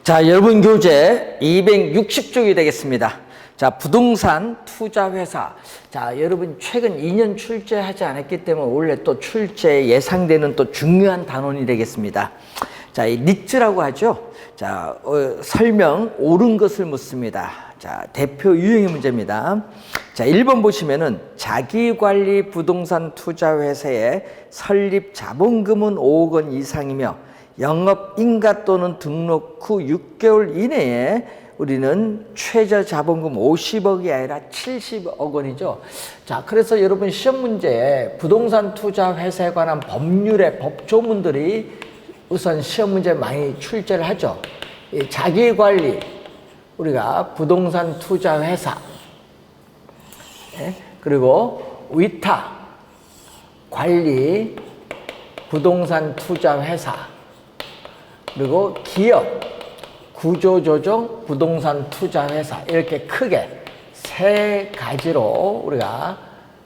자, 여러분 교재 260쪽이 되겠습니다. 자, 부동산 투자회사. 자, 여러분 최근 2년 출제하지 않았기 때문에 원래 또 출제 예상되는 또 중요한 단원이 되겠습니다. 자, 이 니츠라고 하죠. 자, 설명 옳은 것을 묻습니다. 자, 대표 유형의 문제입니다. 자, 1번 보시면은 자기관리 부동산 투자회사의 설립 자본금은 5억 원 이상이며 영업 인가 또는 등록 후 6개월 이내에 우리는 최저 자본금 50억이 아니라 70억 원이죠. 자, 그래서 여러분 시험 문제에 부동산 투자 회사에 관한 법률의 법조문들이 우선 시험 문제에 많이 출제를 하죠. 이 자기 관리, 우리가 부동산 투자 회사, 그리고 위탁 관리 부동산 투자 회사, 그리고 기업 구조조정 부동산 투자회사, 이렇게 크게 세 가지로 우리가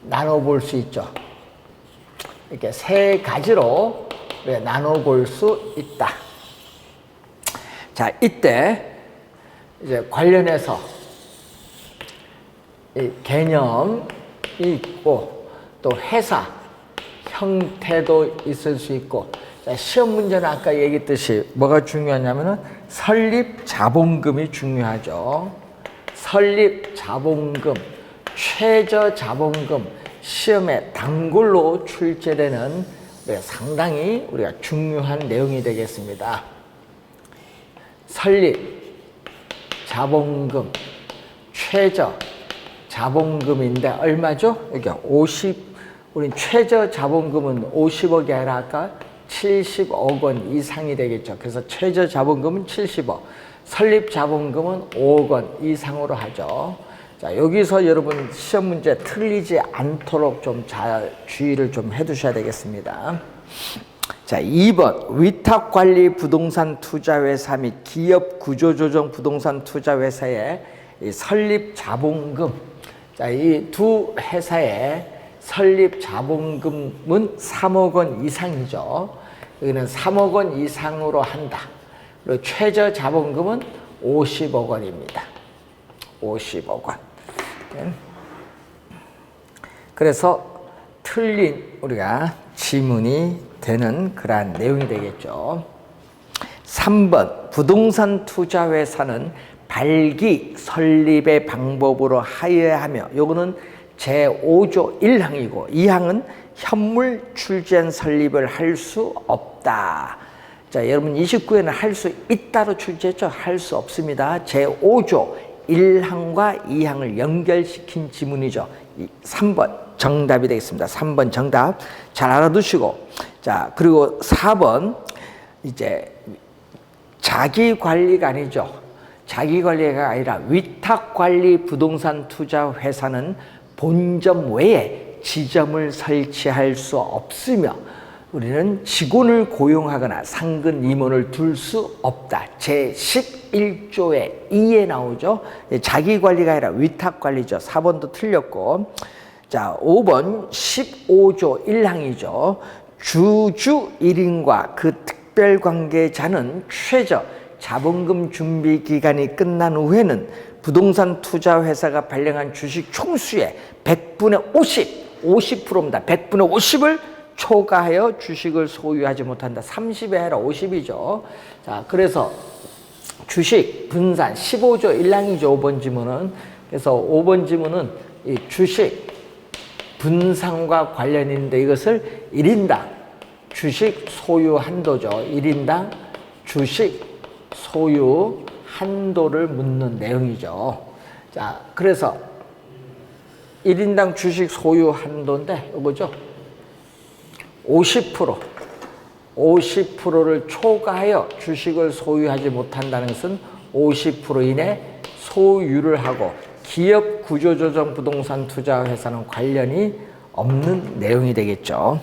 나눠볼 수 있죠. 이렇게 세 가지로 우리가 나눠볼 수 있다. 자, 이때 이제 관련해서 이 개념이 있고 또 회사 형태도 있을 수 있고, 자, 시험 문제는 아까 얘기했듯이 뭐가 중요하냐면은 설립 자본금이 중요하죠. 설립 자본금, 최저 자본금, 시험에 단골로 출제되는 상당히 우리가 중요한 내용이 되겠습니다. 설립 자본금, 최저 자본금인데 얼마죠? 여기 50, 우린 최저 자본금은 50억이 아니라 아까 70억 원 이상이 되겠죠. 그래서 최저 자본금은 70억, 설립 자본금은 5억 원 이상으로 하죠. 자, 여기서 여러분 시험 문제 틀리지 않도록 좀 잘 주의를 좀 해두셔야 되겠습니다. 자, 2번 위탁관리 부동산 투자회사 및 기업 구조조정 부동산 투자회사의 설립 자본금. 자, 이 두 회사의 설립 자본금은 3억 원 이상이죠. 여기는 3억 원 이상으로 한다. 그리고 최저 자본금은 50억 원입니다. 50억 원. 그래서 틀린 우리가 지문이 되는 그러한 내용이 되겠죠. 3번 부동산 투자회사는 발기 설립의 방법으로 하여하며, 요거는 제5조 1항이고 2항은 현물 출전 설립을 할 수 없다. 자, 여러분 29에는 할 수 있다로 출제했죠. 할 수 없습니다. 제5조 1항과 2항을 연결시킨 지문이죠. 3번 정답이 되겠습니다. 3번 정답 잘 알아두시고, 자, 그리고 4번 이제 자기 관리가 아니죠. 자기 관리가 아니라 위탁 관리 부동산 투자 회사는 본점 외에 지점을 설치할 수 없으며 우리는 직원을 고용하거나 상근 임원을 둘 수 없다. 제11조의 2에 나오죠. 자기 관리가 아니라 위탁 관리죠. 4번도 틀렸고, 자, 5번 15조 1항이죠. 주주 1인과 그 특별관계자는 최저 자본금 준비 기간이 끝난 후에는 부동산 투자 회사가 발행한 주식 총수의 100분의 50%입니다. 100분의 50을 초과하여 주식을 소유하지 못한다. 30에 아니라 50이죠. 자, 그래서 주식 분산 15조 1항이죠. 5번 지문은. 그래서 5번 지문은 이 주식 분산과 관련인데 이것을 1인당 주식 소유 한도죠. 1인당 주식 소유 한도를 묻는 내용이죠. 자, 그래서 1인당 주식 소유 한도인데 이거죠. 50%를 초과하여 주식을 소유하지 못한다는 것은 50% 이내 소유를 하고 기업 구조조정 부동산 투자 회사는 관련이 없는 내용이 되겠죠.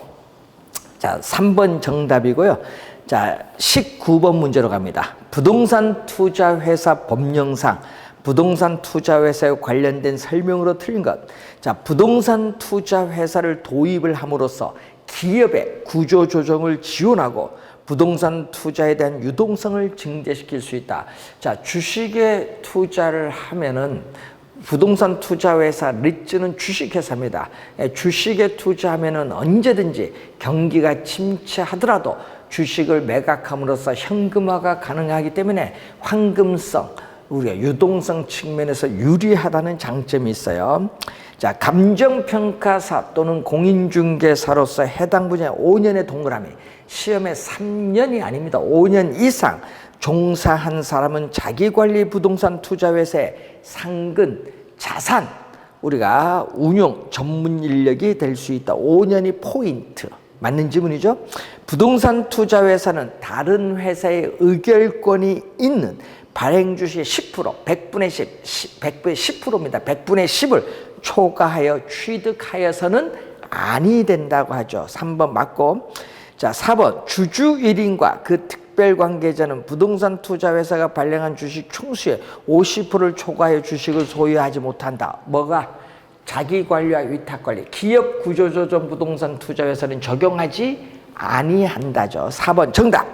자, 3번 정답이고요. 자, 19번 문제로 갑니다. 부동산 투자 회사 법령상 부동산 투자 회사에 관련된 설명으로 틀린 것. 자, 부동산 투자 회사를 도입을 함으로써 기업의 구조 조정을 지원하고 부동산 투자에 대한 유동성을 증대시킬 수 있다. 자, 주식에 투자를 하면은 부동산 투자회사 리츠는 주식회사입니다. 주식에 투자하면은 언제든지 경기가 침체하더라도 주식을 매각함으로써 현금화가 가능하기 때문에 황금성, 우리가 유동성 측면에서 유리하다는 장점이 있어요. 자, 감정평가사 또는 공인중개사로서 해당 분야에 5년의 동그라미, 시험에 3년이 아닙니다. 5년 이상 종사한 사람은 자기관리 부동산 투자회사의 상근, 자산, 우리가 운용 전문 인력이 될 수 있다. 5년이 포인트. 맞는 지문이죠? 부동산 투자회사는 다른 회사의 의결권이 있는 발행 주식의 10%, 100분의 10, 100분의 10%입니다. 100분의 10을 초과하여 취득하여서는 아니 된다고 하죠. 3번 맞고. 자, 4번 주주 1인과 그 특별관계자는 부동산 투자회사가 발행한 주식 총수의 50%를 초과하여 주식을 소유하지 못한다. 뭐가? 자기관리와 위탁관리, 기업 구조조정 부동산 투자회사는 적용하지 아니한다죠. 4번 정답.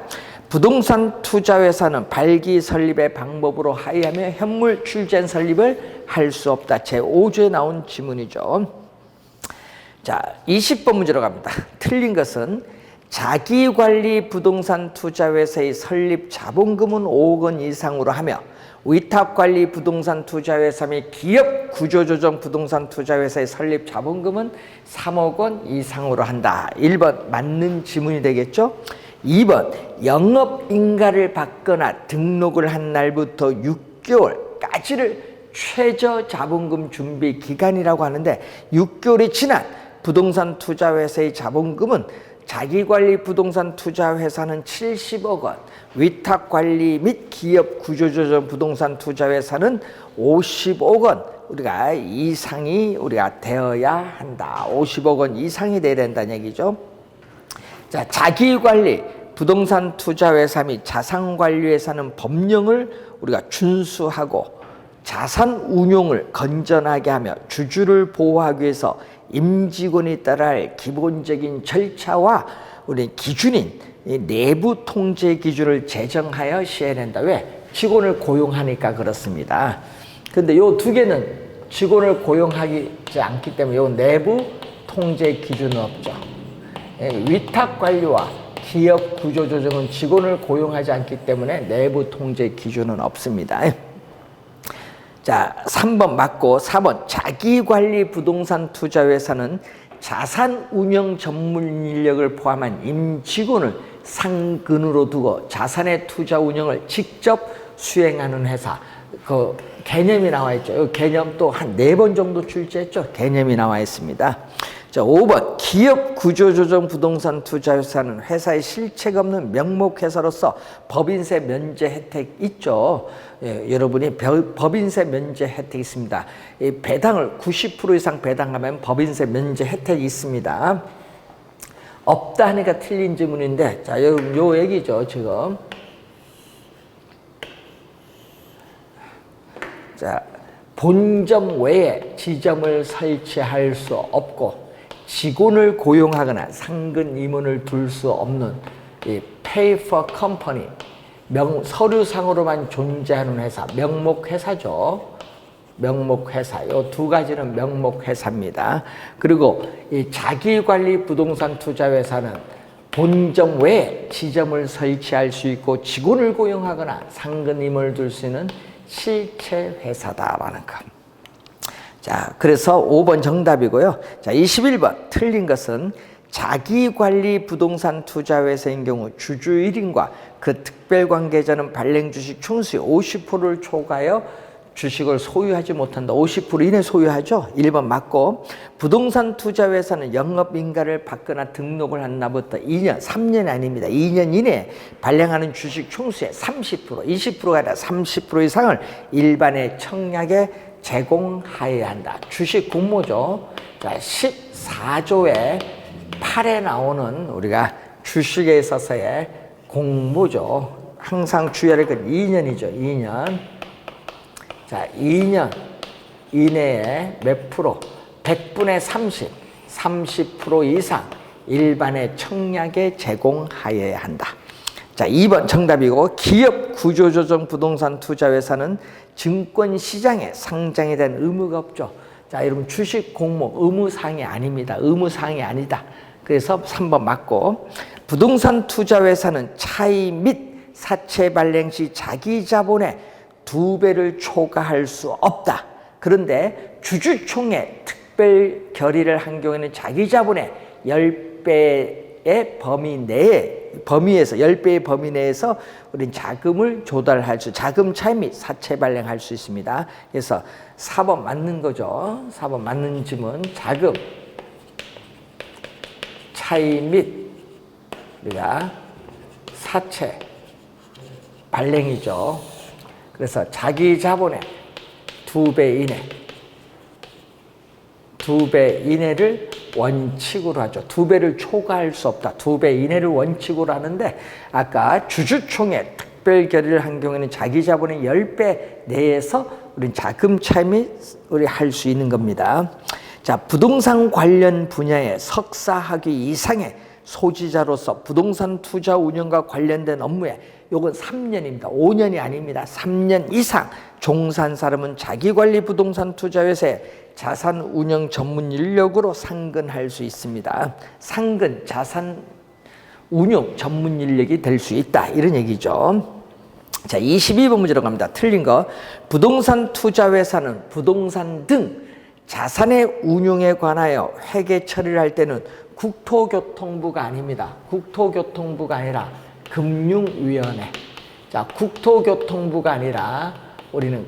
부동산 투자회사는 발기 설립의 방법으로 하회하며 현물 출전 설립을 할 수 없다. 제5조에 나온 지문이죠. 자, 20번 문제로 갑니다. 틀린 것은 자기관리 부동산 투자회사의 설립 자본금은 5억 원 이상으로 하며 위탁관리 부동산 투자회사 및 기업 구조조정 부동산 투자회사의 설립 자본금은 3억 원 이상으로 한다. 1번 맞는 지문이 되겠죠? 2번 영업인가를 받거나 등록을 한 날부터 6개월까지를 최저 자본금 준비 기간이라고 하는데 6개월이 지난 부동산 투자회사의 자본금은 자기관리 부동산 투자회사는 70억 원, 위탁관리 및 기업 구조조정 부동산 투자회사는 50억 원 이상이 우리가 되어야 한다. 50억 원 이상이 돼야 된다는 얘기죠. 자, 자기관리 부동산 투자회사 및 자산관리회사는 법령을 우리가 준수하고 자산 운용을 건전하게 하며 주주를 보호하기 위해서 임직원이 따라야 할 기본적인 절차와 우리 기준인 내부 통제 기준을 제정하여 시행한다. 왜? 직원을 고용하니까 그렇습니다. 근데 요 두 개는 직원을 고용하지 않기 때문에 요 내부 통제 기준은 없죠. 위탁 관리와 기업 구조 조정은 직원을 고용하지 않기 때문에 내부 통제 기준은 없습니다. 자, 3번 맞고 4번 자기관리 부동산 투자회사는 자산 운영 전문 인력을 포함한 임직원을 상근으로 두고 자산의 투자 운영을 직접 수행하는 회사. 그 개념이 나와 있죠. 이 개념 또 한 4번 정도 출제했죠. 개념이 나와 있습니다. 자, 5번 기업 구조조정 부동산 투자회사는 회사의 실체가 없는 명목회사로서 법인세 면제 혜택 있죠. 예, 여러분이 법인세 면제 혜택이 있습니다. 이 배당을 90% 이상 배당하면 법인세 면제 혜택이 있습니다. 없다 하니까 틀린 질문인데, 자, 요 얘기죠, 지금. 자, 본점 외에 지점을 설치할 수 없고, 직원을 고용하거나 상근 임원을 둘 수 없는 이 pay for company, 서류상으로만 존재하는 회사, 명목회사죠. 명목회사. 이 두 가지는 명목회사입니다. 그리고 이 자기관리 부동산 투자회사는 본점 외에 지점을 설치할 수 있고 직원을 고용하거나 상근 임원을 둘 수 있는 실체 회사다라는 것. 자, 그래서 5번 정답이고요. 자, 21번 틀린 것은 자기관리 부동산 투자회사인 경우 주주 1인과 그 특별관계자는 발행 주식 총수의 50%를 초과하여 주식을 소유하지 못한다. 50% 이내 소유하죠. 1번 맞고, 부동산 투자회사는 영업인가를 받거나 등록을 한 날부터 2년, 3년이 아닙니다. 2년 이내에 발행하는 주식 총수의 30%, 20%가 아니라 30% 이상을 일반의 청약에 제공하여야 한다. 주식 공모죠. 자, 14조의 8에 나오는 우리가 주식에 있어서의 공모죠. 항상 주의할 건 2년이죠. 2년. 자, 2년 이내에 몇 프로? 100분의 30, 30% 이상 일반의 청약에 제공하여야 한다. 자, 2번 정답이고, 기업 구조조정 부동산 투자회사는 증권시장에 상장에 대한 의무가 없죠. 자, 여러분 주식 공모 의무사항이 아닙니다. 의무사항이 아니다. 그래서 3번 맞고, 부동산 투자회사는 차의 및 사채 발행 시 자기 자본의 2배를 초과할 수 없다. 그런데 주주총회 특별 결의를 한 경우에는 자기 자본의 10배의 범위에서 10배의 범위 내에서 우리는 자금을 조달할 수, 자금 차이 및 사채 발행할 수 있습니다. 그래서 4번 맞는 거죠. 4번 맞는 질문. 자금 차이 및 우리가 사채 발행이죠. 그래서 자기 자본의 2배 이내, 2배 이내를 원칙으로 하죠. 2배를 초과할 수 없다. 2배 이내를 원칙으로 하는데, 아까 주주총회 특별 결의를 한 경우에는 자기 자본의 10배 내에서 우리는 자금 차이 및 우리 할 수 있는 겁니다. 자, 부동산 관련 분야의 석사 학위 이상의 소지자로서 부동산 투자 운영과 관련된 업무에, 요건 3년입니다. 5년이 아닙니다. 3년 이상 종사한 사람은 자기관리 부동산 투자회사에 자산 운영 전문 인력으로 상근할 수 있습니다. 상근, 자산 운용 전문 인력이 될 수 있다. 이런 얘기죠. 자, 22번 문제로 갑니다. 틀린 거. 부동산 투자회사는 부동산 등 자산의 운용에 관하여 회계 처리를 할 때는 국토교통부가 아닙니다. 국토교통부가 아니라 금융위원회. 자, 국토교통부가 아니라 우리는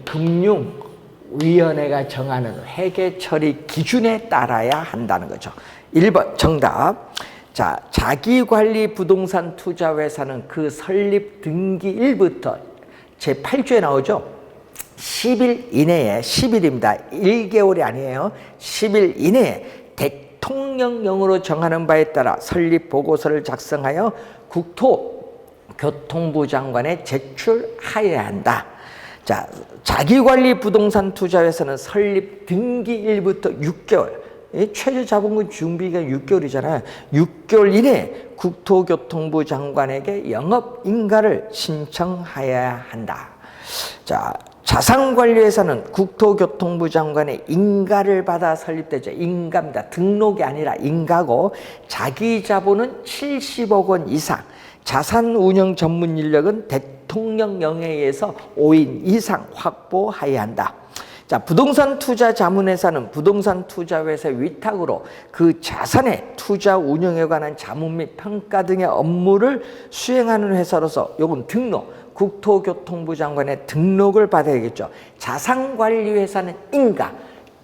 금융위원회가 정하는 회계 처리 기준에 따라야 한다는 거죠. 1번 정답. 자, 자기관리 부동산 투자회사는 그 설립 등기일부터 제8조에 나오죠. 10일 이내에, 10일입니다. 1개월이 아니에요. 10일 이내에 대통령령으로 정하는 바에 따라 설립 보고서를 작성하여 국토교통부 장관에 제출하여야 한다. 자, 자기관리 부동산 투자회사는 설립 등기일부터 6개월, 최저 자본금 준비가 6개월이잖아요. 6개월 이내에 국토교통부 장관에게 영업인가를 신청하여야 한다. 자, 자산관리회사는 국토교통부 장관의 인가를 받아 설립되죠. 인가입니다. 등록이 아니라 인가고, 자기 자본은 70억 원 이상, 자산 운영 전문 인력은 대통령령에 의해서 5인 이상 확보해야 한다. 자, 부동산 투자 자문회사는 부동산 투자회사 위탁으로 그 자산의 투자 운영에 관한 자문 및 평가 등의 업무를 수행하는 회사로서 요건 등록, 국토교통부 장관의 등록을 받아야겠죠. 자산관리회사는 인가,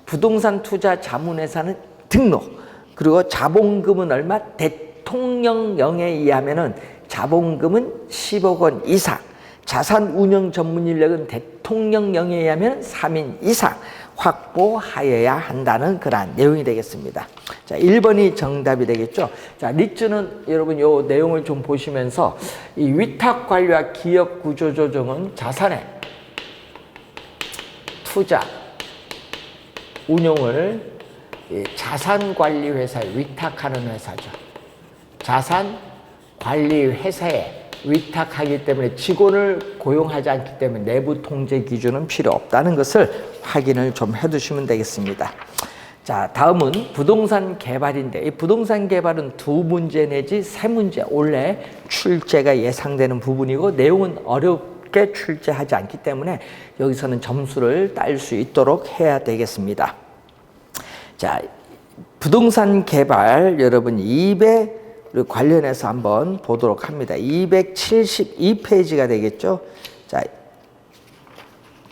부동산 투자 자문회사는 등록, 그리고 자본금은 얼마? 대통령령에 의하면은 자본금은 10억 원 이상, 자산 운영 전문 인력은 대통령령에 의하면 3인 이상 확보하여야 한다는 그러한 내용이 되겠습니다. 자, 1번이 정답이 되겠죠. 자, 리츠는 여러분 요 내용을 좀 보시면서 이 위탁 관리와 기업 구조 조정은 자산의 투자 운용을 자산 관리 회사에 위탁하는 회사죠. 자산 관리 회사에 위탁하기 때문에 직원을 고용하지 않기 때문에 내부 통제 기준은 필요 없다는 것을 확인을 좀 해두시면 되겠습니다. 자, 다음은 부동산 개발인데, 이 부동산 개발은 2문제 내지 3문제 원래 출제가 예상되는 부분이고, 내용은 어렵게 출제하지 않기 때문에 여기서는 점수를 딸 수 있도록 해야 되겠습니다. 자, 부동산 개발 여러분 200 관련해서 한번 보도록 합니다. 272페이지가 되겠죠. 자,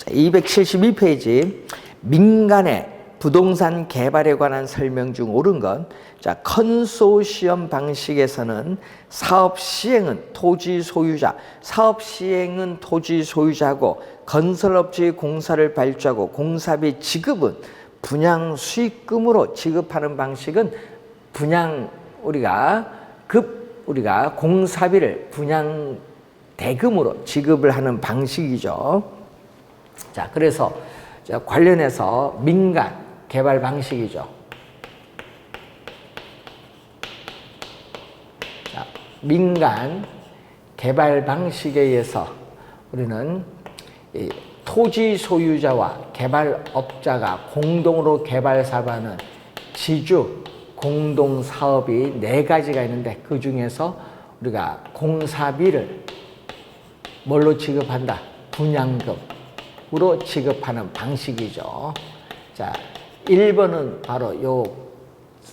272페이지. 민간의 부동산 개발에 관한 설명 중 옳은 건, 자, 컨소시엄 방식에서는 사업 시행은 토지 소유자고, 건설업체의 공사를 발주하고 공사비 지급은 분양 수익금으로 지급하는 방식은 우리가 공사비를 분양 대금으로 지급을 하는 방식이죠. 자, 그래서 관련해서 민간 개발 방식이죠. 자, 민간 개발 방식에 의해서 우리는 이 토지 소유자와 개발업자가 공동으로 개발 사업하는 지주 공동 사업이 4가지가 있는데 그 중에서 우리가 공사비를 뭘로 지급한다? 분양금으로 지급하는 방식이죠. 자, 1번은 바로 요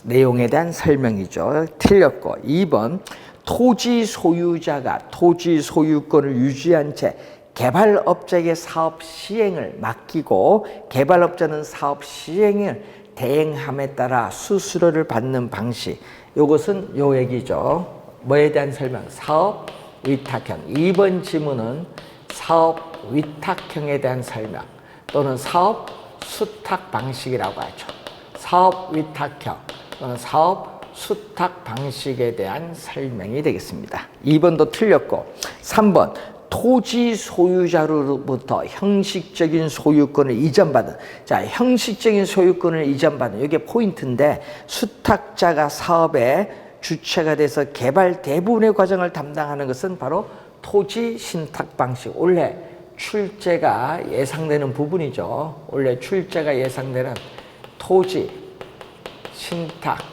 내용에 대한 설명이죠. 틀렸고 2번 토지 소유자가 토지 소유권을 유지한 채 개발업자에게 사업 시행을 맡기고 개발업자는 사업 시행을 대행함에 따라 수수료를 받는 방식. 이것은 요 얘기죠. 뭐에 대한 설명? 사업 위탁형. 2번 지문은 사업 위탁형에 대한 설명 또는 사업 수탁 방식이라고 하죠. 사업 위탁형 또는 사업 수탁 방식에 대한 설명이 되겠습니다. 2번도 틀렸고 3번 토지 소유자로부터 형식적인 소유권을 이전받은. 자, 형식적인 소유권을 이전받은 이게 포인트인데 수탁자가 사업의 주체가 돼서 개발 대부분의 과정을 담당하는 것은 바로 토지 신탁 방식. 원래 출제가 예상되는 부분이죠. 원래 출제가 예상되는 토지 신탁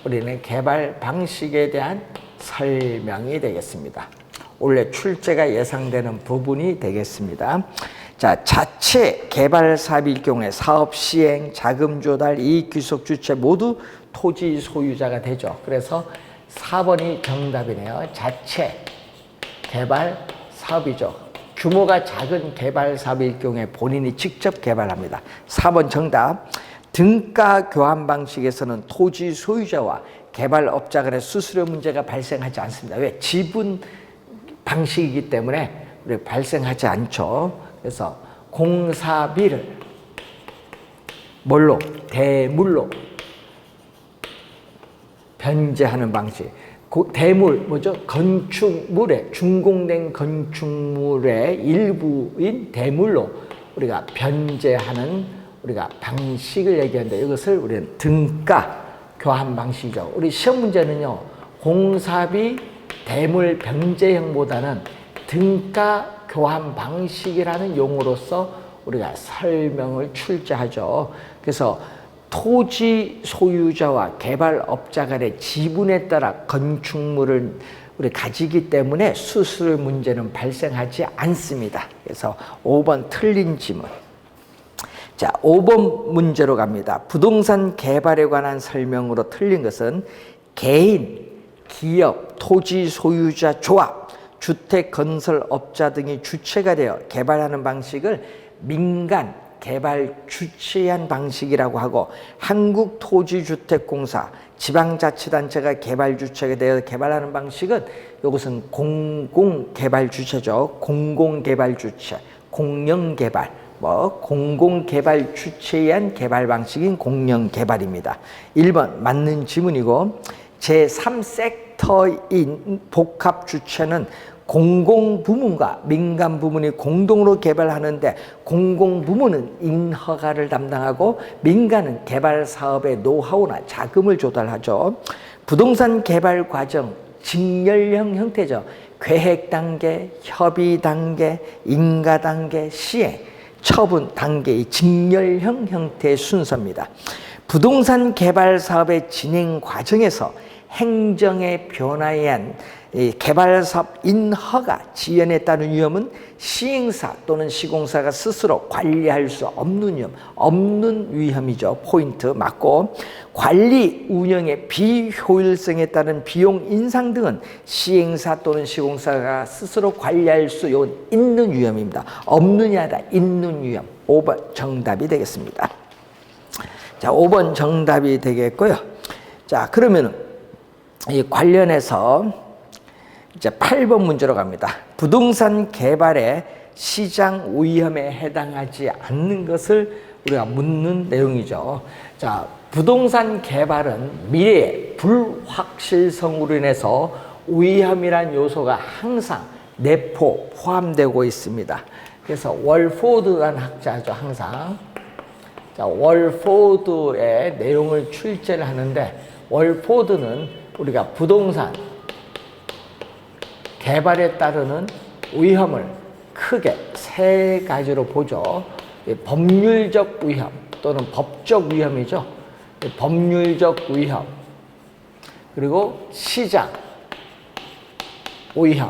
우리는 개발 방식에 대한 설명이 되겠습니다. 원래 출제가 예상되는 부분이 되겠습니다. 자, 자체 개발 사업일 경우에 사업 시행, 자금 조달, 이익 귀속 주체 모두 토지 소유자가 되죠. 그래서 4번이 정답이네요. 자체 개발 사업이죠. 규모가 작은 개발 사업일 경우에 본인이 직접 개발합니다. 4번 정답. 등가 교환 방식에서는 토지 소유자와 개발업자 간의 수수료 문제가 발생하지 않습니다. 왜? 지분 방식이기 때문에 우리 발생하지 않죠. 그래서 공사비를 뭘로? 대물로 변제하는 방식. 대물 뭐죠? 건축물의 준공된 건축물의 일부인 대물로 우리가 변제하는 우리가 방식을 얘기하는데 이것을 우리는 등가 교환 방식이죠. 우리 시험 문제는요. 공사비 대물 변제형보다는 등가 교환 방식이라는 용어로서 우리가 설명을 출제하죠. 그래서 토지 소유자와 개발업자 간의 지분에 따라 건축물을 우리 가지기 때문에 수수료 문제는 발생하지 않습니다. 그래서 5번 틀린 지문. 자, 5번 문제로 갑니다. 부동산 개발에 관한 설명으로 틀린 것은 개인, 기업, 토지 소유자 조합, 주택 건설업자 등이 주체가 되어 개발하는 방식을 민간 개발 주체한 방식이라고 하고 한국토지주택공사, 지방자치단체가 개발 주체가 되어 개발하는 방식은 이것은 공공개발 주체죠. 공공개발 주체, 공영개발, 공공개발 주체에 의한 개발 방식인 공영개발입니다. 1번 맞는 지문이고 제3섹터인 복합주체는 공공부문과 민간부문이 공동으로 개발하는데 공공부문은 인허가를 담당하고 민간은 개발사업의 노하우나 자금을 조달하죠. 부동산 개발 과정 직렬형 형태죠. 계획 단계, 협의 단계, 인가 단계, 시행, 처분 단계의 직렬형 형태의 순서입니다. 부동산 개발 사업의 진행 과정에서 행정의 변화에 의한 개발사업 인허가 지연에 따른 위험은 시행사 또는 시공사가 스스로 관리할 수 없는 위험이죠. 포인트 맞고 관리 운영의 비효율성에 따른 비용 인상 등은 시행사 또는 시공사가 스스로 관리할 수 있는 위험입니다. 없느냐 아니라 있는 위험. 5번 정답이 되겠습니다. 자, 5번 정답이 되겠고요. 자, 그러면은 이 관련해서 이제 8번 문제로 갑니다. 부동산 개발의 시장 위험에 해당하지 않는 것을 우리가 묻는 내용이죠. 자, 부동산 개발은 미래의 불확실성으로 인해서 위험이란 요소가 항상 내포 포함되고 있습니다. 그래서 월포드라는 학자죠, 항상. 자, 월포드의 내용을 출제를 하는데 월포드는 우리가 부동산 개발에 따르는 위험을 크게 세 가지로 보죠. 법률적 위험 또는 법적 위험이죠. 법률적 위험, 그리고 시장 위험,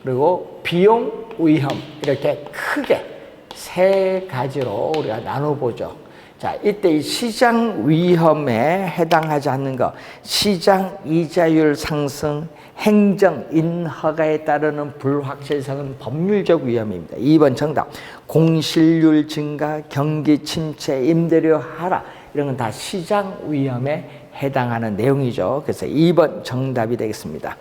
그리고 비용 위험, 이렇게 크게 세 가지로 우리가 나눠보죠. 자, 이때 이 시장 위험에 해당하지 않는 것, 시장 이자율 상승, 행정 인허가에 따르는 불확실성은 법률적 위험입니다. 2번 정답. 공실률 증가, 경기 침체, 임대료 하락, 이런 건 다 시장 위험에 해당하는 내용이죠. 그래서 2번 정답이 되겠습니다.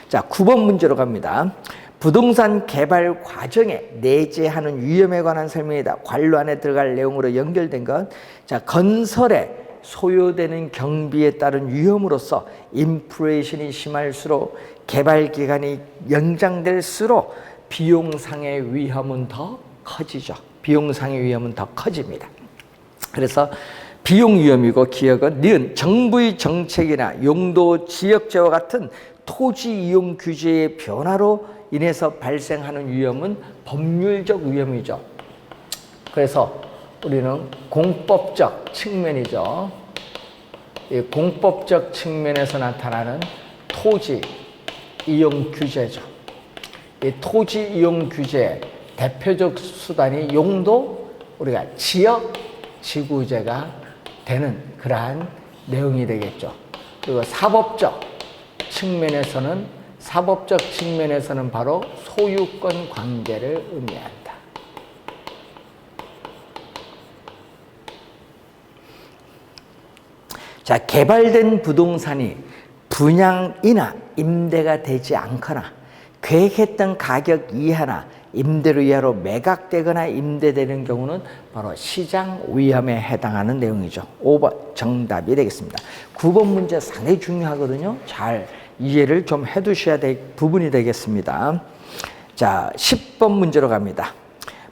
자, 9번 문제로 갑니다. 부동산 개발 과정에 내재하는 위험에 관한 설명이다. 관로 안에 들어갈 내용으로 연결된 것. 자, 건설에 소요되는 경비에 따른 위험으로서 인플레이션이 심할수록 개발 기간이 연장될수록 비용상의 위험은 더 커지죠. 비용상의 위험은 더 커집니다. 그래서 비용 위험이고 기억은 니은 정부의 정책이나 용도 지역제와 같은 토지 이용 규제의 변화로 인해서 발생하는 위험은 법률적 위험이죠. 그래서 우리는 공법적 측면이죠. 이 공법적 측면에서 나타나는 토지 이용 규제죠. 이 토지 이용 규제의 대표적 수단이 용도, 우리가 지역 지구제가 되는 그러한 내용이 되겠죠. 그리고 사법적 측면에서는 바로 소유권 관계를 의미한다. 자, 개발된 부동산이 분양이나 임대가 되지 않거나 계획했던 가격 이하나 임대료 이하로 매각되거나 임대되는 경우는 바로 시장 위험에 해당하는 내용이죠. 5번 정답이 되겠습니다. 9번 문제 상당히 중요하거든요. 잘 이해를 좀 해두셔야 될 부분이 되겠습니다. 자, 10번 문제로 갑니다.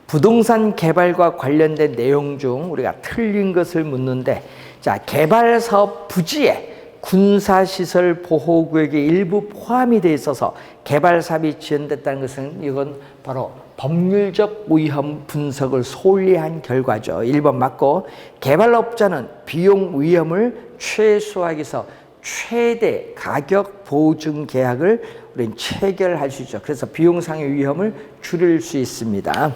부동산 개발과 관련된 내용 중 우리가 틀린 것을 묻는데, 자, 개발 사업 부지에 군사시설 보호구역의 일부 포함이 돼 있어서 개발 사업이 지연됐다는 것은 이건 바로 법률적 위험 분석을 소홀히 한 결과죠. 1번 맞고, 개발업자는 비용 위험을 최소화하기 위해서 최대 가격 보증 계약을 우리는 체결할 수 있죠. 그래서 비용상의 위험을 줄일 수 있습니다.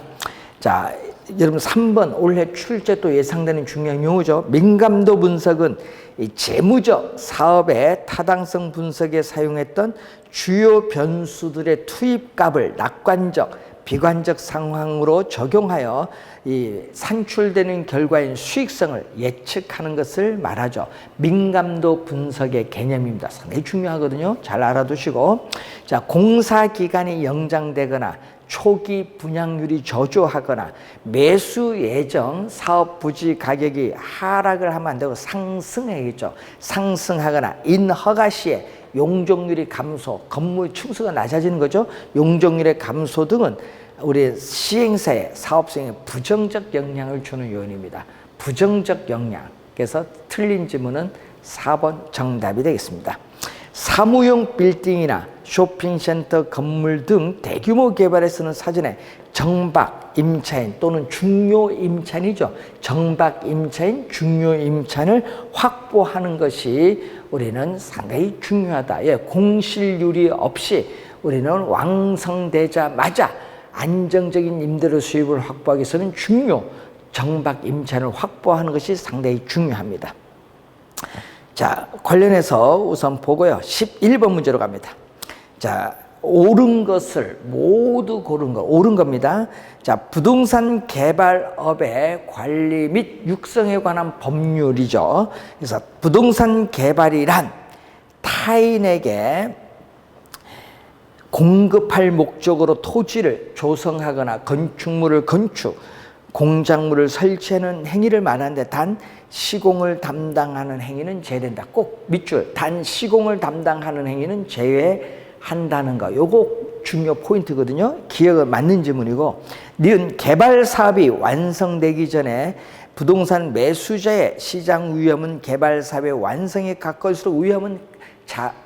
자, 여러분 3번 올해 출제 또 예상되는 중요한 용어죠. 민감도 분석은 이 재무적 사업의 타당성 분석에 사용했던 주요 변수들의 투입값을 낙관적, 비관적 상황으로 적용하여 이 산출되는 결과인 수익성을 예측하는 것을 말하죠. 민감도 분석의 개념입니다. 상당히 중요하거든요. 잘 알아두시고, 자, 공사 기간이 연장되거나 초기 분양률이 저조하거나 매수 예정 사업 부지 가격이 하락을 하면 안 되고 상승해야겠죠. 상승하거나 인허가 시에 용적률이 감소, 건물 층수가 낮아지는 거죠. 용적률의 감소 등은 우리 시행사의 사업 수행에 부정적 영향을 주는 요인입니다. 부정적 영향. 그래서 틀린 지문은 4번 정답이 되겠습니다. 사무용 빌딩이나 쇼핑센터 건물 등 대규모 개발에 쓰는 사전에 정박 임차인 또는 중요 임차인이죠. 정박 임차인, 중요 임차인을 확보하는 것이 우리는 상당히 중요하다. 예, 공실률이 없이 우리는 완성되자마자 안정적인 임대료 수입을 확보하기 위해서는 중요 정박 임차인을 확보하는 것이 상당히 중요합니다. 자, 관련해서 우선 보고요. 11번 문제로 갑니다. 자, 옳은 것을 모두 고른 거, 옳은 겁니다. 자, 부동산 개발업의 관리 및 육성에 관한 법률이죠. 그래서 부동산 개발이란 타인에게 공급할 목적으로 토지를 조성하거나 건축물을 건축, 공작물을 설치하는 행위를 말하는데 단 시공을 담당하는 행위는 제외된다. 꼭 밑줄, 단 시공을 담당하는 행위는 제외한다는 거. 요거 중요 포인트거든요. 기억은 맞는 지문이고, 니은 개발 사업이 완성되기 전에 부동산 매수자의 시장 위험은 개발 사업의 완성에 가까울수록 위험은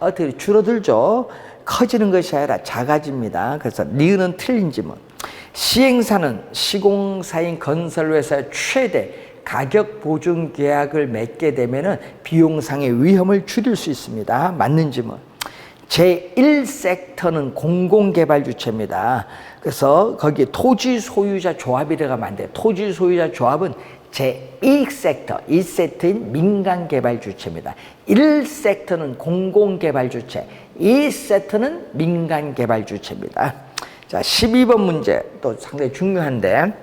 어떻게 줄어들죠. 커지는 것이 아니라 작아집니다. 그래서 니은은 틀린 지문. 시행사는 시공사인 건설회사의 최대 가격 보증 계약을 맺게 되면은 비용상의 위험을 줄일 수 있습니다. 맞는 지문. 제1섹터는 공공개발 주체입니다. 그래서 거기 토지 소유자 조합이 들어가면 안 돼요. 토지 소유자 조합은 제2섹터, 2세트인 민간개발 주체입니다. 1섹터는 공공개발 주체, 2세트는 민간개발 주체입니다. 자, 12번 문제 또 상당히 중요한데,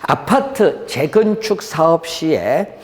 아파트 재건축 사업 시에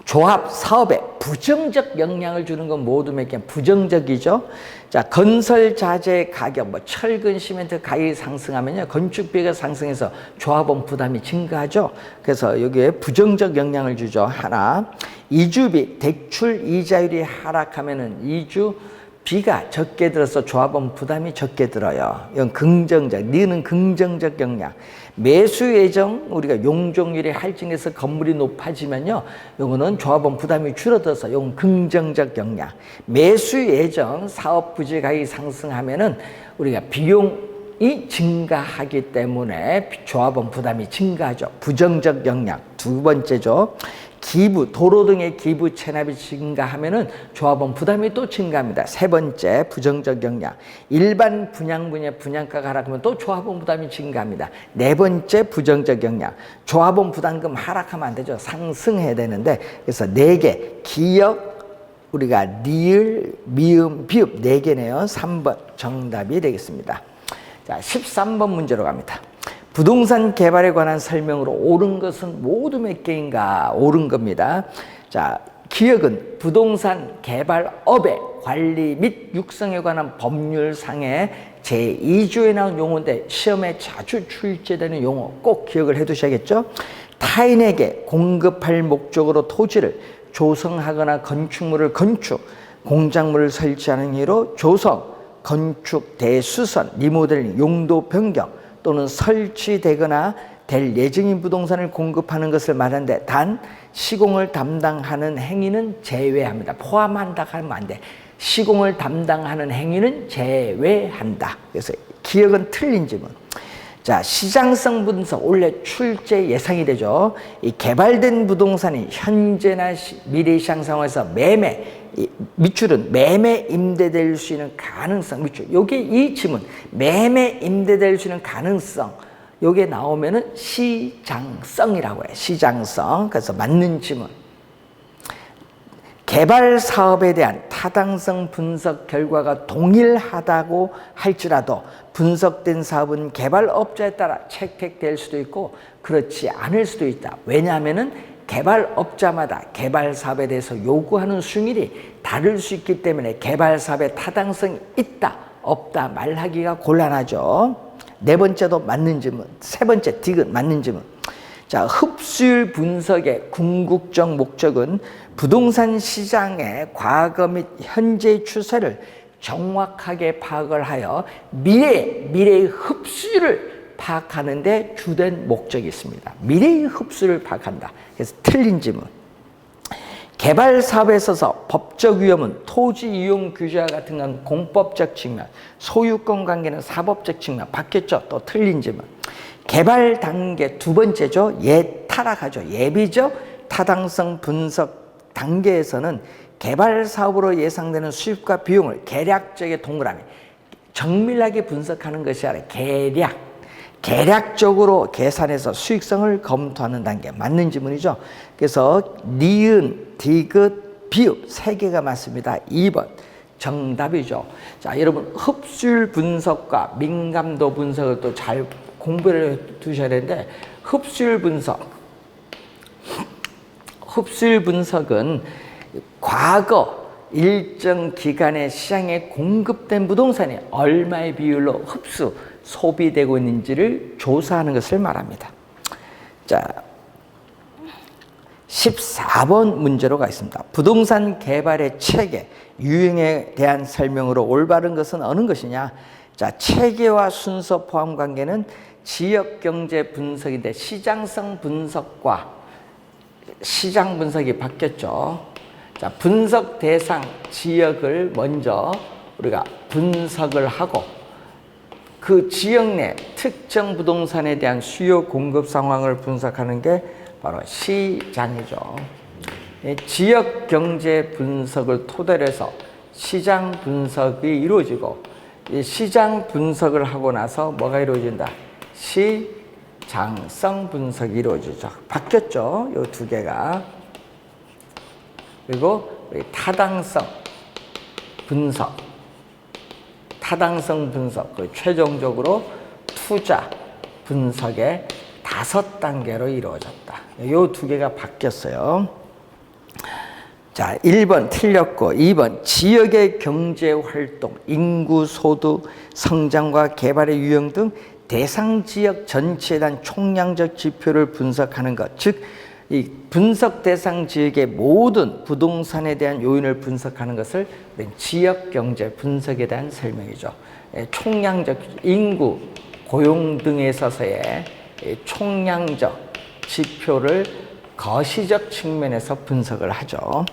조합 사업에 부정적 영향을 주는 건 모두 몇 개 부정적이죠. 자, 건설 자재 가격, 뭐 철근, 시멘트 가격이 상승하면요, 건축비가 상승해서 조합원 부담이 증가하죠. 그래서 여기에 부정적 영향을 주죠. 하나, 이주비, 대출 이자율이 하락하면은 이주비가 적게 들어서 조합원 부담이 적게 들어요. 이건 긍정적, 니는 긍정적 영향. 매수 예정, 우리가 용적률이 할증해서 건물이 높아지면요, 요거는 조합원 부담이 줄어들어서 요건 긍정적 영향. 매수 예정 사업 부지 가격이 상승하면은 우리가 비용이 증가하기 때문에 조합원 부담이 증가하죠. 부정적 영향. 두 번째죠. 기부, 도로 등의 기부 체납이 증가하면은 조합원 부담이 또 증가합니다. 세 번째, 부정적 영향. 일반 분양분야 분양가가 하락하면 또 조합원 부담이 증가합니다. 네 번째, 부정적 영향. 조합원 부담금 하락하면 안 되죠. 상승해야 되는데, 그래서 네 개, 기역, 우리가 리을, 미음, 비읍 네 개네요. 3번 정답이 되겠습니다. 자, 13번 문제로 갑니다. 부동산 개발에 관한 설명으로 옳은 것은 모두 몇 개인가? 옳은 겁니다. 자, 기역은 부동산 개발업의 관리 및 육성에 관한 법률상의 제2조에 나온 용어인데 시험에 자주 출제되는 용어 꼭 기억을 해 두셔야겠죠? 타인에게 공급할 목적으로 토지를 조성하거나 건축물을 건축, 공작물을 설치하는 예로 조성, 건축, 대수선, 리모델링, 용도 변경 또는 설치되거나 될 예정인 부동산을 공급하는 것을 말하는데, 단 시공을 담당하는 행위는 제외합니다. 포함한다 하면 안 돼. 시공을 담당하는 행위는 제외한다. 그래서 기억은 틀린 지문. 자, 시장성 분석 원래 출제 예상이 되죠. 이 개발된 부동산이 현재나 미래 시장 상황에서 매매, 밑줄은 매매 임대될 수 있는 가능성, 밑줄. 요게 이 지문, 매매 임대될 수 있는 가능성. 요게 나오면은 시장성이라고 해요. 시장성. 그래서 맞는 지문. 개발 사업에 대한 타당성 분석 결과가 동일하다고 할지라도 분석된 사업은 개발업자에 따라 채택될 수도 있고 그렇지 않을 수도 있다. 왜냐하면은 개발업자마다 개발 사업에 대해서 요구하는 수익률이 다를 수 있기 때문에 개발 사업에 타당성이 있다, 없다 말하기가 곤란하죠. 네 번째도 맞는 질문. 세 번째 디귿 맞는 질문. 자, 흡수율 분석의 궁극적 목적은 부동산 시장의 과거 및 현재의 추세를 정확하게 파악을 하여 미래의 흡수율을 파악하는 데 주된 목적이 있습니다. 미래의 흡수를 파악한다. 그래서 틀린 질문. 개발 사업에 있어서 법적 위험은 토지 이용 규제와 같은 건 공법적 측면, 소유권 관계는 사법적 측면 바뀌었죠. 또 틀린 질문. 개발 단계 두 번째죠. 예타락하죠. 예비적 타당성 분석 단계에서는 개발 사업으로 예상되는 수입과 비용을 계략적인 동그라미, 정밀하게 분석하는 것이 아니라 계략적으로 계산해서 수익성을 검토하는 단계. 맞는 지문이죠. 그래서 니은, 디귿, 비읍 세 개가 맞습니다. 2번 정답이죠. 자, 여러분 흡수율 분석과 민감도 분석을 또 잘 공부를 두셔야 되는데, 흡수율 분석은 과거 일정 기간의 시장에 공급된 부동산이 얼마의 비율로 소비되고 있는지를 조사하는 것을 말합니다. 자, 14번 문제로 가겠습니다. 부동산 개발의 체계, 유형에 대한 설명으로 올바른 것은 어느 것이냐? 자, 체계와 순서 포함 관계는 지역경제 분석인데 시장성 분석과 시장 분석이 바뀌었죠. 자, 분석 대상 지역을 먼저 우리가 분석을 하고 그 지역 내 특정 부동산에 대한 수요 공급 상황을 분석하는 게 바로 시장이죠. 지역 경제 분석을 토대로 해서 시장 분석이 이루어지고 이 시장 분석을 하고 나서 뭐가 이루어진다? 시장성 분석이 이루어지죠. 바뀌었죠. 이 두 개가. 그리고 타당성 분석. 타당성 분석, 최종적으로 투자 분석의 5단계로 이루어졌다. 이 두 개가 바뀌었어요. 자, 1번 틀렸고 2번 지역의 경제활동, 인구, 소득, 성장과 개발의 유형 등 대상 지역 전체에 대한 총량적 지표를 분석하는 것, 즉 이 분석 대상 지역의 모든 부동산에 대한 요인을 분석하는 것을 지역 경제 분석에 대한 설명이죠. 총량적 인구, 고용 등에 있어서의 총량적 지표를 거시적 측면에서 분석을 하죠.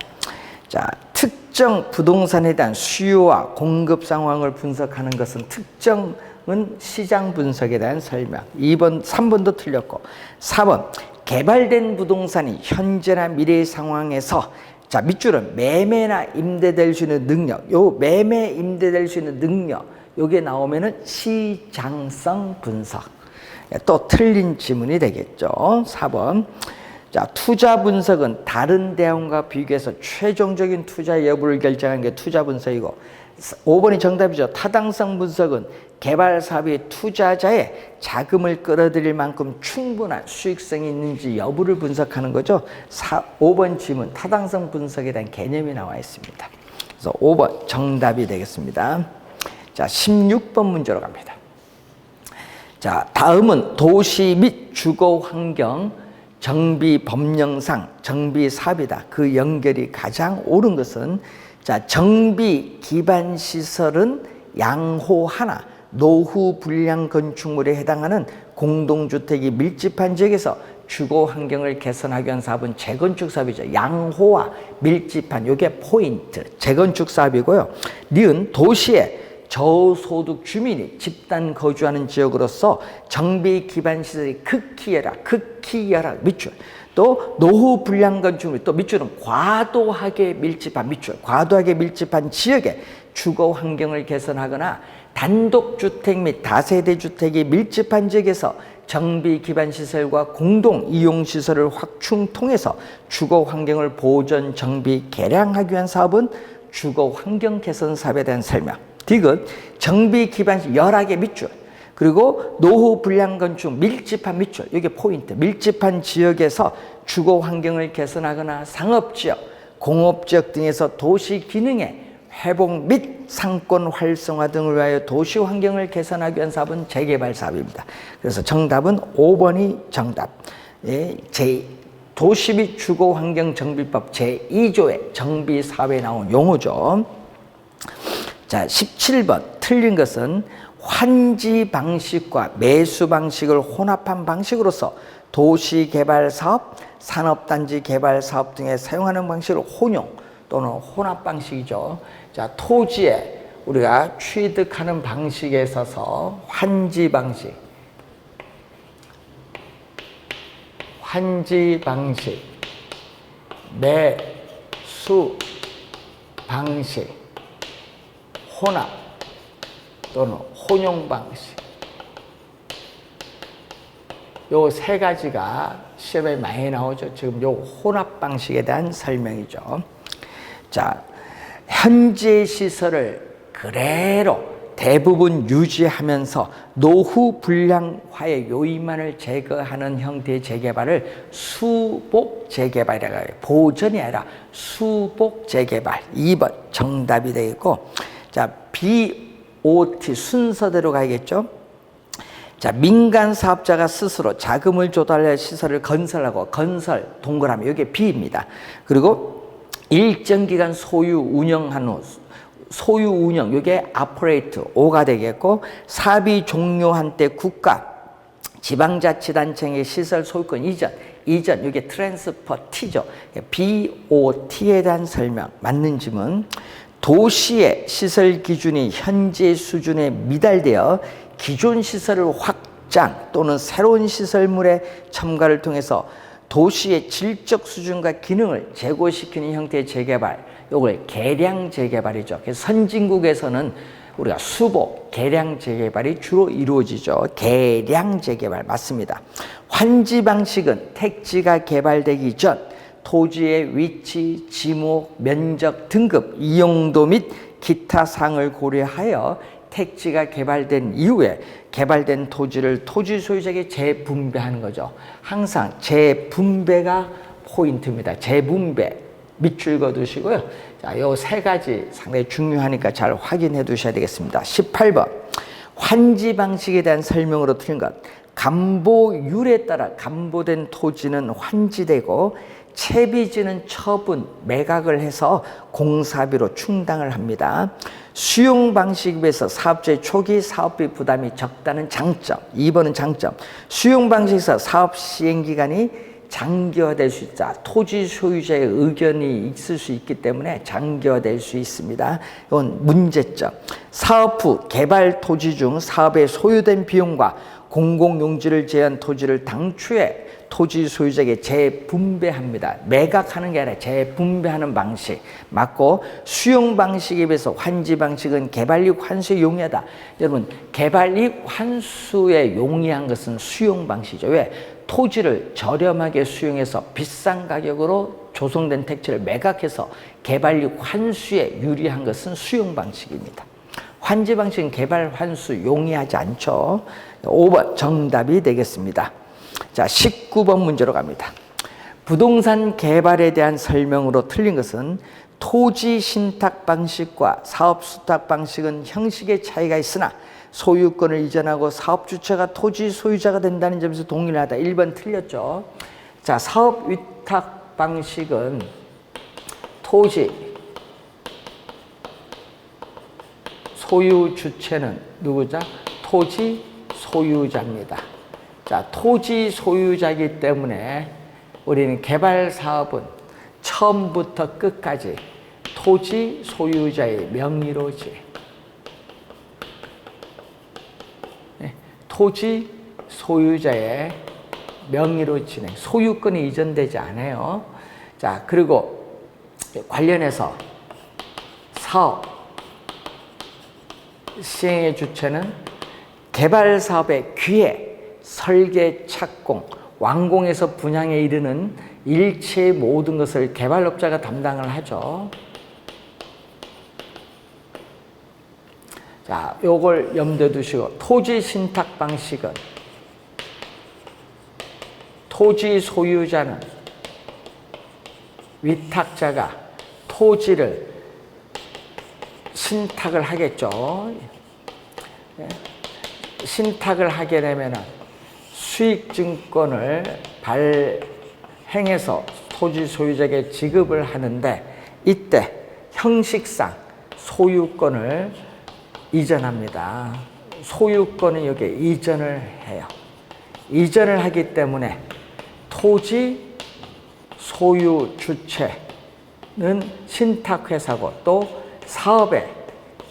자, 특정 부동산에 대한 수요와 공급 상황을 분석하는 것은 특정은 시장 분석에 대한 설명. 2번, 3번도 틀렸고 4번 개발된 부동산이 현재나 미래의 상황에서 자, 밑줄은 매매나 임대될 수 있는 능력. 요 매매 임대될 수 있는 능력. 요게 나오면은 시장성 분석. 또 틀린 지문이 되겠죠. 4번. 자, 투자 분석은 다른 대안과 비교해서 최종적인 투자 여부를 결정하는 게 투자 분석이고 5번이 정답이죠. 타당성 분석은 개발 사업의 투자자의 자금을 끌어들일 만큼 충분한 수익성이 있는지 여부를 분석하는 거죠. 5번 질문 타당성 분석에 대한 개념이 나와 있습니다. 그래서 5번 정답이 되겠습니다. 자, 16번 문제로 갑니다. 자, 다음은 도시 및 주거 환경 정비 법령상 정비 사업이다. 그 연결이 가장 옳은 것은 자, 정비 기반 시설은 양호 하나 노후 불량 건축물에 해당하는 공동주택이 밀집한 지역에서 주거 환경을 개선하기 위한 사업은 재건축 사업이죠. 양호와 밀집한 요게 포인트. 재건축 사업이고요. 니은 도시의 저소득 주민이 집단 거주하는 지역으로서 정비 기반 시설이 극히 열악 밑줄. 또 노후 불량 건축물, 또 밑줄은 과도하게 밀집한 밑줄, 과도하게 밀집한 지역에 주거 환경을 개선하거나 단독주택 및 다세대 주택이 밀집한 지역에서 정비 기반 시설과 공동 이용 시설을 확충 통해서 주거 환경을 보존 정비 개량하기 위한 사업은 주거 환경 개선 사업에 대한 설명. 디귿 정비 기반 열악의 밑줄. 그리고 노후 불량 건축 밀집한 밑줄. 이게 포인트. 밀집한 지역에서 주거 환경을 개선하거나 상업지역, 공업지역 등에서 도시 기능의 회복 및 상권 활성화 등을 위하여 도시 환경을 개선하기 위한 사업은 재개발 사업입니다. 그래서 정답은 5번이 정답. 예, 도시 및 주거 환경 정비법 제2조의 정비 사업에 나온 용어죠. 자, 17번 틀린 것은 환지 방식과 매수 방식을 혼합한 방식으로서 도시개발 사업, 산업단지 개발 사업 등에 사용하는 방식을 혼용 또는 혼합 방식이죠. 자, 토지에 우리가 취득하는 방식에 있어서 환지 방식, 매수 방식, 혼합 또는 혼용 방식. 요 세 가지가 시험에 많이 나오죠. 지금 요 혼합 방식에 대한 설명이죠. 자, 현재 시설을 그대로 대부분 유지하면서 노후 불량화의 요인만을 제거하는 형태의 재개발을 수복 재개발이라고 해요. 보전이 아니라 수복 재개발. 2번 정답이 되겠고, 자, BOT 순서대로 가야겠죠. 자, 민간 사업자가 스스로 자금을 조달해 시설을 건설하고, 건설 동그라미 이게 B입니다. 그리고 일정 기간 소유 운영한 후 소유 운영 이게 오퍼레이트 O가 되겠고, 사업이 종료한 때 국가 지방자치단체의 시설 소유권 이전 이게 트랜스퍼 T죠. BOT에 대한 설명 맞는 질문. 도시의 시설 기준이 현재 수준에 미달되어 기존 시설을 확장 또는 새로운 시설물의 첨가를 통해서 도시의 질적 수준과 기능을 제고시키는 형태의 재개발, 이걸 개량 재개발이죠. 그래서 선진국에서는 우리가 수복, 개량 재개발이 주로 이루어지죠. 개량 재개발 맞습니다. 환지 방식은 택지가 개발되기 전 토지의 위치, 지목, 면적, 등급, 이용도 및 기타 사항을 고려하여 택지가 개발된 이후에 개발된 토지를 토지 소유자에게 재분배하는 거죠. 항상 재분배가 포인트입니다. 재분배 밑줄 그어두시고요. 자, 요 세 가지 상당히 중요하니까 잘 확인해 두셔야 되겠습니다. 18번 환지 방식에 대한 설명으로 틀린 것. 감보율에 따라 감보된 토지는 환지되고 채비지는 처분, 매각을 해서 공사비로 충당을 합니다. 수용 방식에 비해서 사업자의 초기 사업비 부담이 적다는 장점. 2번은 장점. 수용 방식에서 사업 시행 기간이 장기화될 수 있다. 토지 소유자의 의견이 있을 수 있기 때문에 장기화될 수 있습니다. 이건 문제점. 사업 후 개발 토지 중 사업에 소요된 비용과 공공용지를 제한 토지를 당초에 토지 소유자에게 재분배합니다. 매각하는 게 아니라 재분배하는 방식 맞고, 수용 방식에 비해서 환지 방식은 개발이익 환수에 용이하다. 여러분, 개발이익 환수에 용이한 것은 수용 방식이죠. 왜? 토지를 저렴하게 수용해서 비싼 가격으로 조성된 택지를 매각해서 개발이익 환수에 유리한 것은 수용 방식입니다. 환지 방식은 개발 환수 용이하지 않죠. 5번 정답이 되겠습니다. 자, 19번 문제로 갑니다. 부동산 개발에 대한 설명으로 틀린 것은 토지 신탁 방식과 사업 수탁 방식은 형식의 차이가 있으나 소유권을 이전하고 사업 주체가 토지 소유자가 된다는 점에서 동일하다. 1번 틀렸죠. 자, 사업 위탁 방식은 토지 소유 주체는 누구죠? 토지 소유자입니다. 자, 토지 소유자이기 때문에 우리는 개발 사업은 처음부터 끝까지 토지 소유자의 명의로지. 토지 소유자의 명의로 진행, 소유권이 이전되지 않아요. 자, 그리고 관련해서 사업 시행의 주체는 개발 사업의 기획, 설계, 착공, 완공에서 분양에 이르는 일체의 모든 것을 개발업자가 담당을 하죠. 자, 요걸 염두에 두시고, 토지 신탁 방식은 토지 소유자는 위탁자가 토지를 신탁을 하겠죠. 신탁을 하게 되면 수익증권을 발행해서 토지 소유자에게 지급을 하는데, 이때 형식상 소유권을 이전합니다. 소유권은 여기에 이전을 해요. 이전을 하기 때문에 토지 소유 주체는 신탁회사고, 또 사업의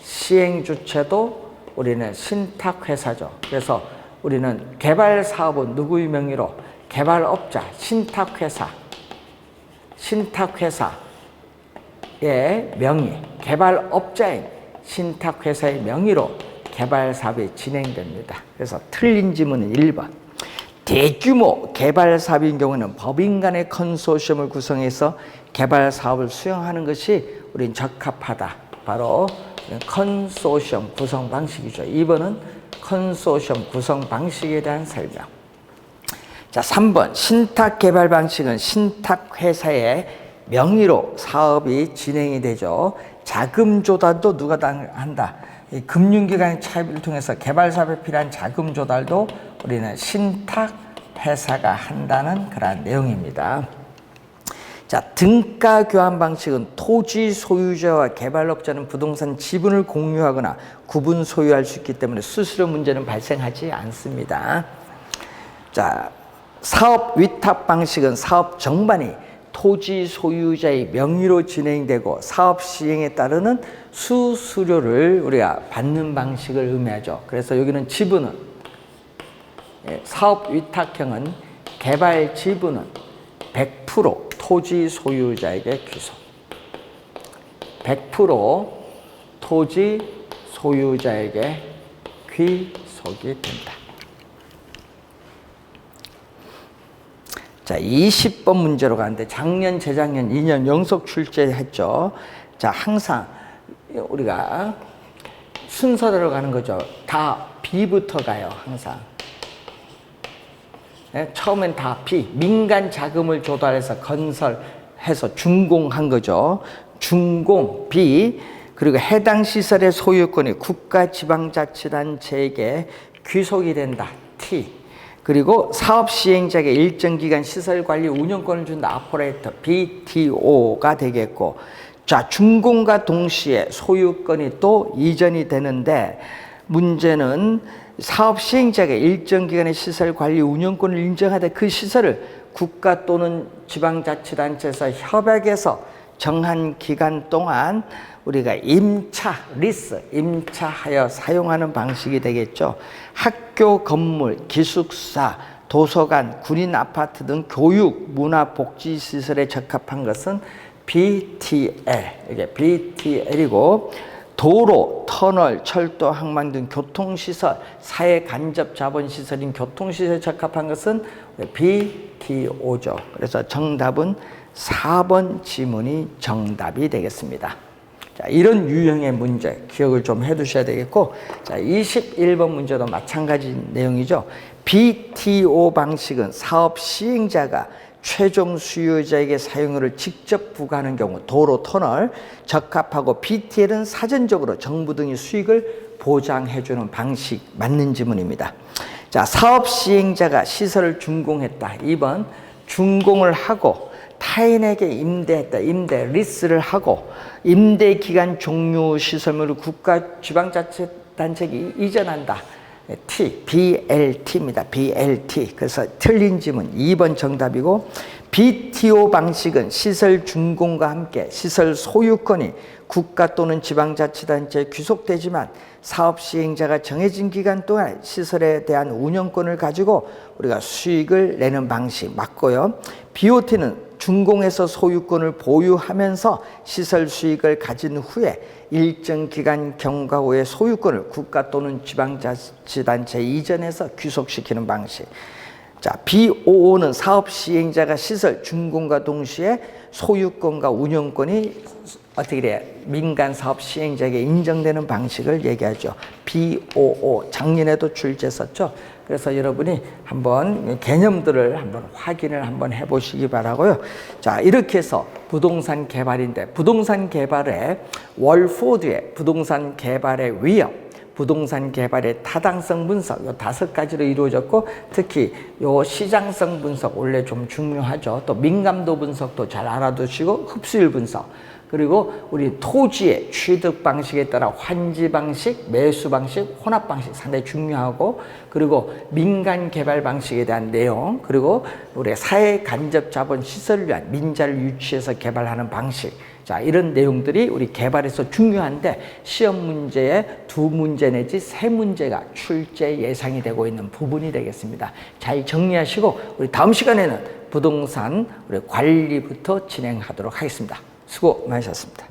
시행 주체도 우리는 신탁회사죠. 그래서 우리는 개발 사업은 누구의 명의로? 개발업자, 신탁회사의 명의, 개발업자인 신탁회사의 명의로 개발 사업이 진행됩니다. 그래서 틀린 지문은 1번. 대규모 개발 사업인 경우는 법인 간의 컨소시엄을 구성해서 개발 사업을 수행하는 것이 우린 적합하다. 바로 컨소시엄 구성 방식이죠. 2번은 컨소시엄 구성 방식에 대한 설명. 자, 3번 신탁 개발 방식은 신탁회사의 명의로 사업이 진행이 되죠. 자금 조달도 누가 한다? 이 금융기관의 차입을 통해서 개발 사업에 필요한 자금 조달도 우리는 신탁회사가 한다는 그런 내용입니다. 자, 등가 교환 방식은 토지 소유자와 개발업자는 부동산 지분을 공유하거나 구분 소유할 수 있기 때문에 수수료 문제는 발생하지 않습니다. 자, 사업 위탁 방식은 사업 정반이 토지 소유자의 명의로 진행되고 사업 시행에 따르는 수수료를 우리가 받는 방식을 의미하죠. 그래서 여기는 지분은 사업 위탁형은 개발 지분은 100% 토지 소유자에게 귀속. 100% 토지 소유자에게 귀속이 된다. 자, 20번 문제로 가는데 작년, 재작년 2년 연속 출제했죠. 자, 항상 우리가 순서대로 가는 거죠. 다 B부터 가요, 항상. 네? 처음엔 다 B. 민간 자금을 조달해서 건설해서 준공한 거죠. 준공 B. 그리고 해당 시설의 소유권이 국가 지방자치단체에게 귀속이 된다. T. 그리고 사업 시행자에게 일정 기간 시설 관리 운영권을 준다. 아포레이터 BTO가 되겠고, 자, 준공과 동시에 소유권이 또 이전이 되는데 문제는 사업 시행자가 일정 기간의 시설 관리 운영권을 인정하되 그 시설을 국가 또는 지방자치단체에서 협약해서 정한 기간 동안 우리가 임차하여 사용하는 방식이 되겠죠. 학교 건물, 기숙사, 도서관, 군인 아파트 등 교육, 문화, 복지 시설에 적합한 것은 BTL, 이게 BTL이고, 도로, 터널, 철도, 항만 등 교통시설, 사회 간접 자본시설인 교통시설에 적합한 것은 BTO죠. 그래서 정답은 4번 지문이 정답이 되겠습니다. 자, 이런 유형의 문제 기억을 좀 해두셔야 되겠고, 자, 21번 문제도 마찬가지 내용이죠. BTO 방식은 사업 시행자가 최종 수요자에게 사용료를 직접 부과하는 경우 도로, 터널 적합하고, BTL은 사전적으로 정부 등이 수익을 보장해주는 방식. 맞는 지문입니다. 자, 사업 시행자가 시설을 준공했다. 2번 준공을 하고 타인에게 임대했다. 임대, 리스를 하고 임대 기간 종료 시설물을 국가 지방자치단체에 이전한다. T, BLT입니다. BLT. 그래서 틀린 지문 2번 정답이고, BTO 방식은 시설 준공과 함께 시설 소유권이 국가 또는 지방자치단체에 귀속되지만 사업 시행자가 정해진 기간 동안 시설에 대한 운영권을 가지고 우리가 수익을 내는 방식 맞고요. BOT는 준공해서 소유권을 보유하면서 시설 수익을 가진 후에 일정 기간 경과 후에 소유권을 국가 또는 지방자치단체에 이전해서 귀속시키는 방식. 자, BOO는 사업 시행자가 시설 준공과 동시에 소유권과 운영권이 어떻게 돼? 민간 사업 시행자에게 인정되는 방식을 얘기하죠. BOO. 작년에도 출제했었죠. 그래서 여러분이 한번 개념들을 한번 확인을 한번 해보시기 바라고요. 자, 이렇게 해서 부동산 개발인데, 부동산 개발의 월포드의 부동산 개발의 위험, 부동산 개발의 타당성 분석, 요 5가지로 이루어졌고, 특히 요 시장성 분석 원래 좀 중요하죠. 또 민감도 분석도 잘 알아두시고, 흡수율 분석, 그리고 우리 토지의 취득 방식에 따라 환지 방식, 매수 방식, 혼합 방식 상당히 중요하고, 그리고 민간 개발 방식에 대한 내용, 그리고 우리 사회 간접 자본 시설을 위한 민자를 유치해서 개발하는 방식. 자, 이런 내용들이 우리 개발에서 중요한데 시험 문제에 2문제 내지 3문제가 출제 예상이 되고 있는 부분이 되겠습니다. 잘 정리하시고 우리 다음 시간에는 부동산 우리 관리부터 진행하도록 하겠습니다. 수고 많으셨습니다.